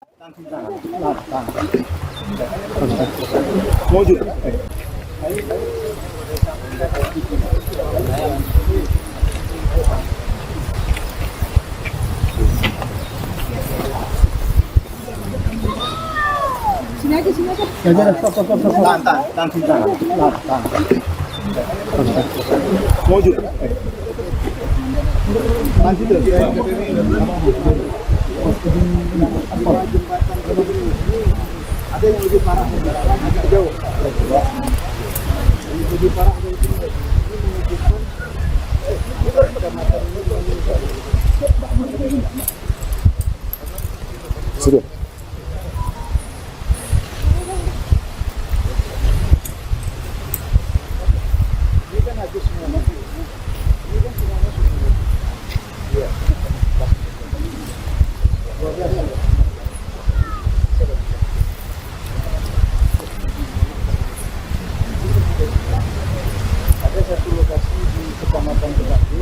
Sini aja, sini aja. Stop. Tahan sini. Tahan. Maju. Tahan situ. Ada yang lebih parah, agak jauh. Yang lebih parah dari sini. Sudah. Ini kan habis semua. Ini kan semuanya sudah. Iya. Ada satu lokasi di Kecamatan Kedati.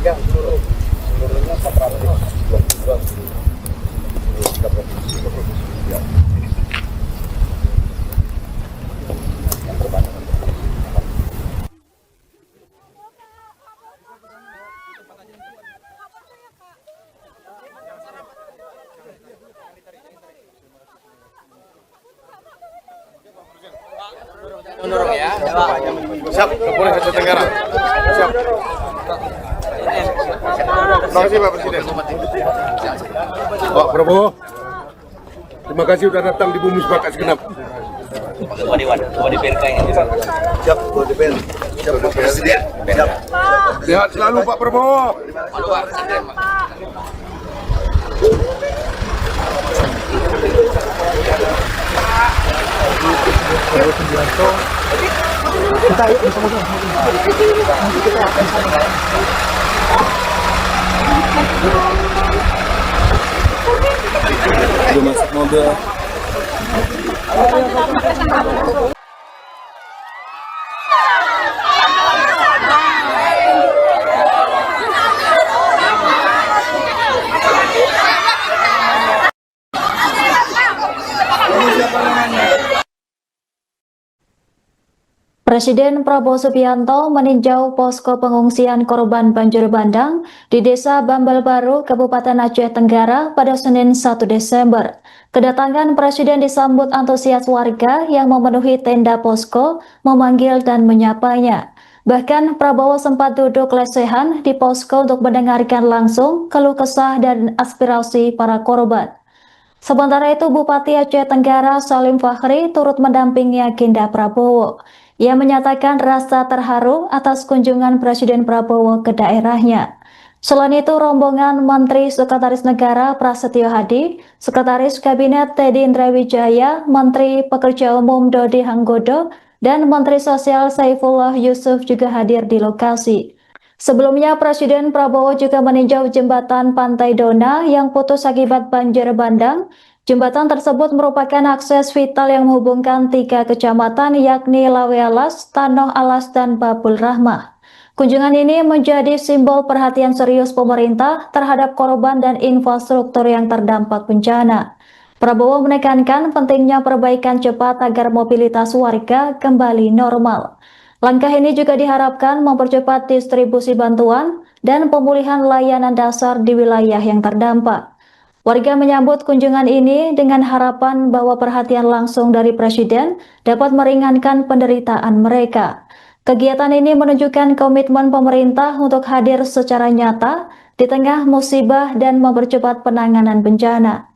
Enggak, seluruhnya 422 tiga provinsi ya. Yang terbanyak. Mendorong ya. Siap, Kapolres Aceh Tenggara. Siap. Terima kasih Pak Presiden. Pak Prabowo, terima kasih sudah datang di Bumi Sepakat Segenap. Ketua DPRK ini. Siap, Ketua DPR. Siap, Pak Presiden. Siap. Sehat selalu Pak Prabowo. Kita yuk bersama-sama. Udah masuk mobil. Presiden Prabowo Subianto meninjau posko pengungsian korban banjir bandang di Desa Bambal Baru, Kabupaten Aceh Tenggara pada Senin 1 Desember. Kedatangan Presiden disambut antusias warga yang memenuhi tenda posko, memanggil dan menyapanya. Bahkan Prabowo sempat duduk lesehan di posko untuk mendengarkan langsung keluh kesah dan aspirasi para korban. Sementara itu, Bupati Aceh Tenggara Salim Fakhri turut mendampingi agenda Prabowo. Ia menyatakan rasa terharu atas kunjungan Presiden Prabowo ke daerahnya. Selain itu, rombongan Menteri Sekretaris Negara Prasetyo Hadi, Sekretaris Kabinet Teddy Indrawijaya, Menteri Pekerja Umum Dodi Hanggodo, dan Menteri Sosial Saifullah Yusuf juga hadir di lokasi. Sebelumnya, Presiden Prabowo juga meninjau jembatan Pantai Dona yang putus akibat banjir bandang. Jembatan tersebut merupakan akses vital yang menghubungkan 3 kecamatan yakni Lawe Alas, Tanoh Alas, dan Babul Rahmah. Kunjungan ini menjadi simbol perhatian serius pemerintah terhadap korban dan infrastruktur yang terdampak bencana. Prabowo menekankan pentingnya perbaikan cepat agar mobilitas warga kembali normal. Langkah ini juga diharapkan mempercepat distribusi bantuan dan pemulihan layanan dasar di wilayah yang terdampak. Warga menyambut kunjungan ini dengan harapan bahwa perhatian langsung dari Presiden dapat meringankan penderitaan mereka. Kegiatan ini menunjukkan komitmen pemerintah untuk hadir secara nyata di tengah musibah dan mempercepat penanganan bencana.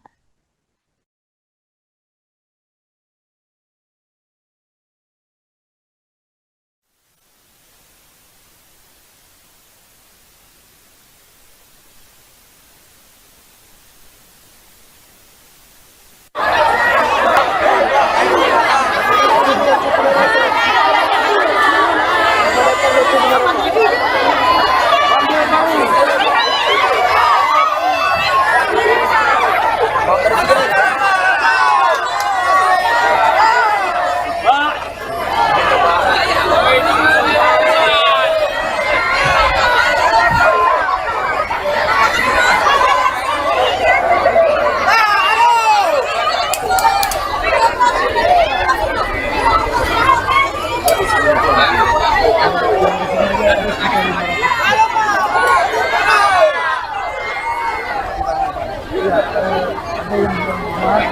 ada yang bermanfaat,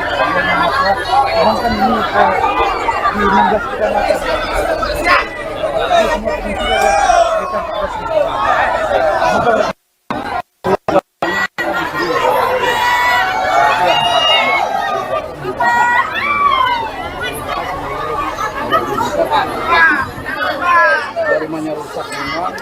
sedangkan ini di 16 kecamatan. Ini semua pengungsi ada sekitar 14.000. Rumahnya rusak memang,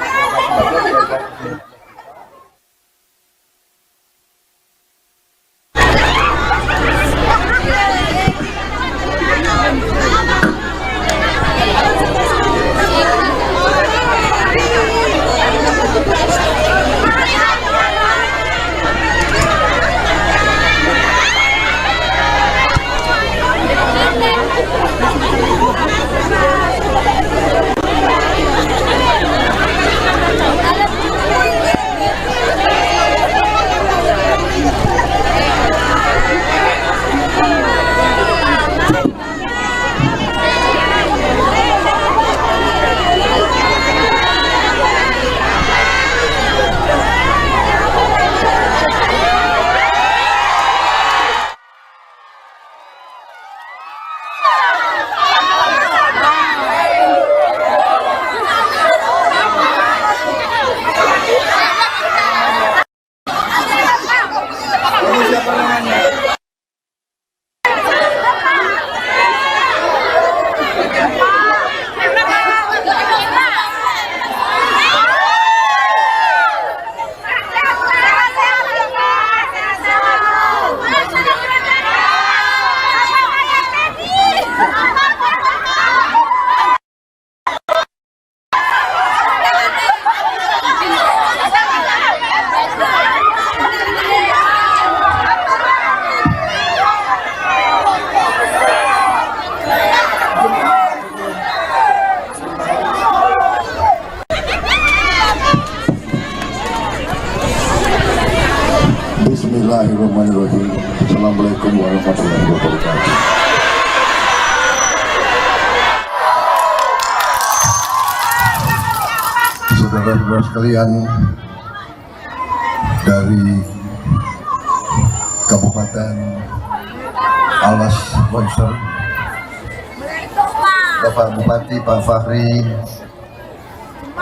Bismillahirrahmanirrahim. Assalamualaikum warahmatullahi wabarakatuh. Saudara-saudara sekalian, dari Kabupaten Alas Bonser, Bapak Bupati, Pak Fahri,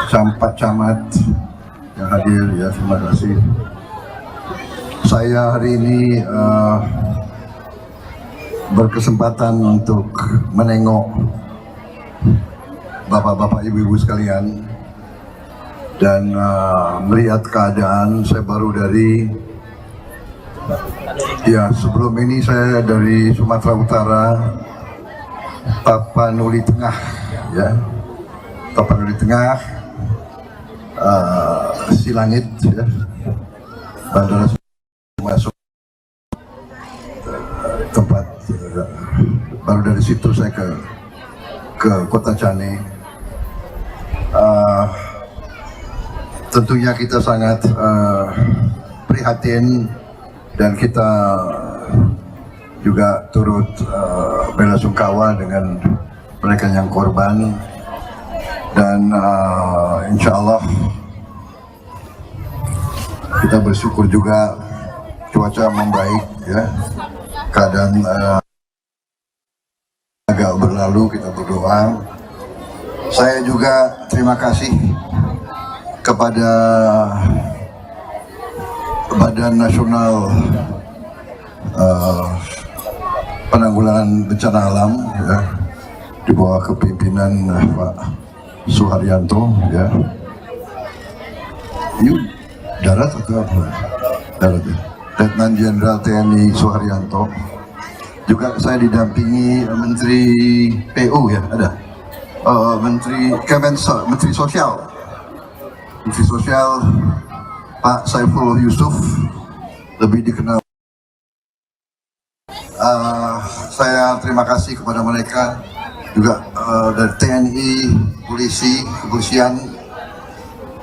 Sampat Camat yang hadir, ya terima kasih. Saya hari ini berkesempatan untuk menengok bapak-bapak, ibu-ibu sekalian dan melihat keadaan. Saya baru dari, ya sebelum ini saya dari Sumatera Utara, Tapanuli Tengah, ya Tapanuli Tengah, Silangit, ya Bandara masuk tempat, baru dari situ saya ke Kota Cane. Tentunya kita sangat prihatin dan kita juga turut belasungkawa dengan mereka yang korban, dan insya Allah kita bersyukur juga cuaca membaik, ya keadaan agak berlalu, kita berdoa. Saya juga terima kasih kepada Badan Nasional Penanggulangan Bencana Alam, ya, di bawah kepimpinan Pak Suharyanto, ya. Ini darat atau apa? Darat, ya. Letnan Jenderal TNI Suharyanto. Juga saya didampingi Menteri PU, ya ada, Menteri Kemensos, Menteri Sosial Pak Saifullah Yusuf, lebih dikenal. Saya terima kasih kepada mereka juga, dari TNI, polisi, kepolisian,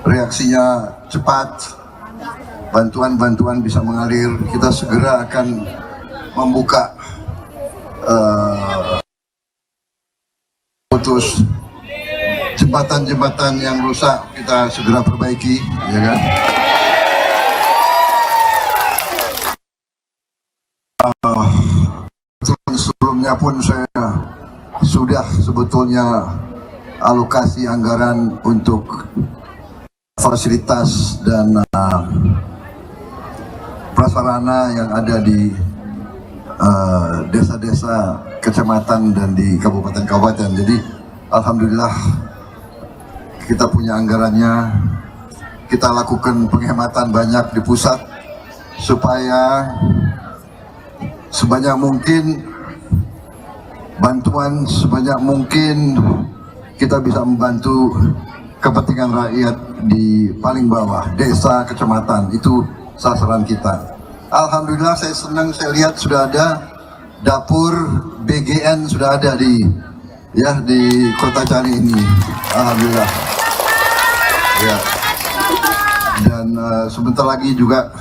reaksinya cepat, bantuan-bantuan bisa mengalir. Kita segera akan membuka putus jembatan-jembatan yang rusak, kita segera perbaiki, ya kan. sebelumnya pun saya sudah sebetulnya alokasi anggaran untuk fasilitas dan prasarana yang ada di desa-desa, kecamatan dan di kabupaten-kabupaten. Jadi alhamdulillah kita punya anggarannya. Kita lakukan penghematan banyak di pusat supaya sebanyak mungkin bantuan, sebanyak mungkin kita bisa membantu kepentingan rakyat di paling bawah, desa, kecamatan. Itu sasaran kita. Alhamdulillah saya senang, saya lihat sudah ada dapur BGN sudah ada di Kota Cani ini. Alhamdulillah. Ya. Dan sebentar lagi juga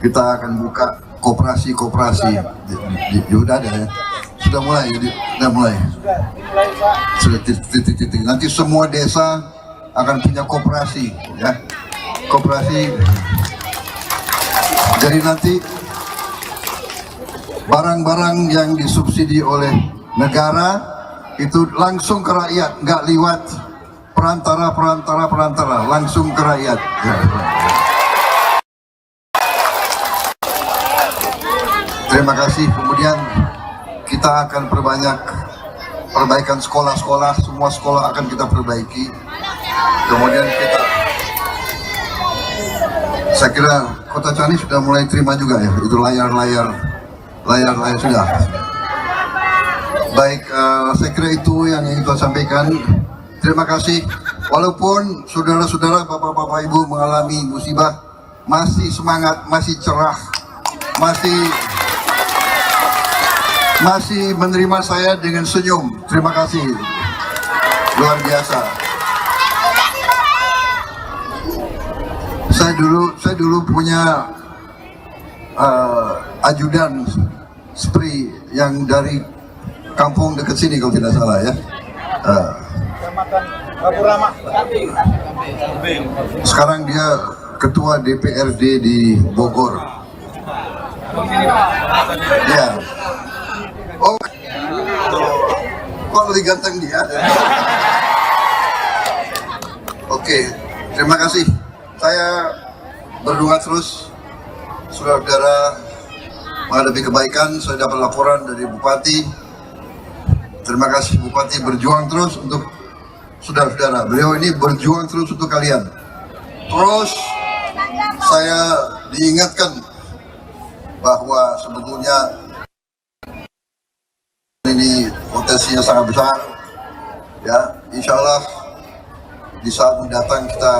kita akan buka koperasi. Sudah ada ya. Sudah mulai. Sudah titik. Nanti semua desa akan punya koperasi, ya. Koperasi. Jadi nanti barang-barang yang disubsidi oleh negara itu langsung ke rakyat, nggak lewat perantara, langsung ke rakyat. Ya. Terima kasih. Kemudian kita akan perbaikan sekolah-sekolah, semua sekolah akan kita perbaiki. Kemudian saya kira Kota Cani sudah mulai terima juga ya, itu layar sudah. Baik, saya kira itu yang ingin saya sampaikan. Terima kasih. Walaupun saudara-saudara, bapak-bapak, ibu mengalami musibah, masih semangat, masih cerah, masih menerima saya dengan senyum. Terima kasih, luar biasa. Saya dulu punya ajudan spray yang dari kampung dekat sini kalau tidak salah ya. Sekarang dia ketua DPRD di Bogor. Ya. Oh, kok lebih ganteng dia? Oke, terima kasih. Saya berdoa terus, saudara-saudara, menghadapi kebaikan. Saya dapat laporan dari Bupati. Terima kasih Bupati, berjuang terus untuk saudara-saudara. Beliau ini berjuang terus untuk kalian. Terus saya diingatkan bahwa sebetulnya ini potensinya sangat besar. Ya, insya Allah di saat mendatang kita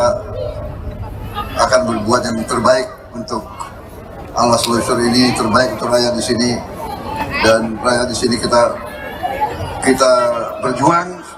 akan berbuat yang terbaik untuk Alas Longsor ini, terbaik untuk rakyat di sini, dan rakyat di sini kita berjuang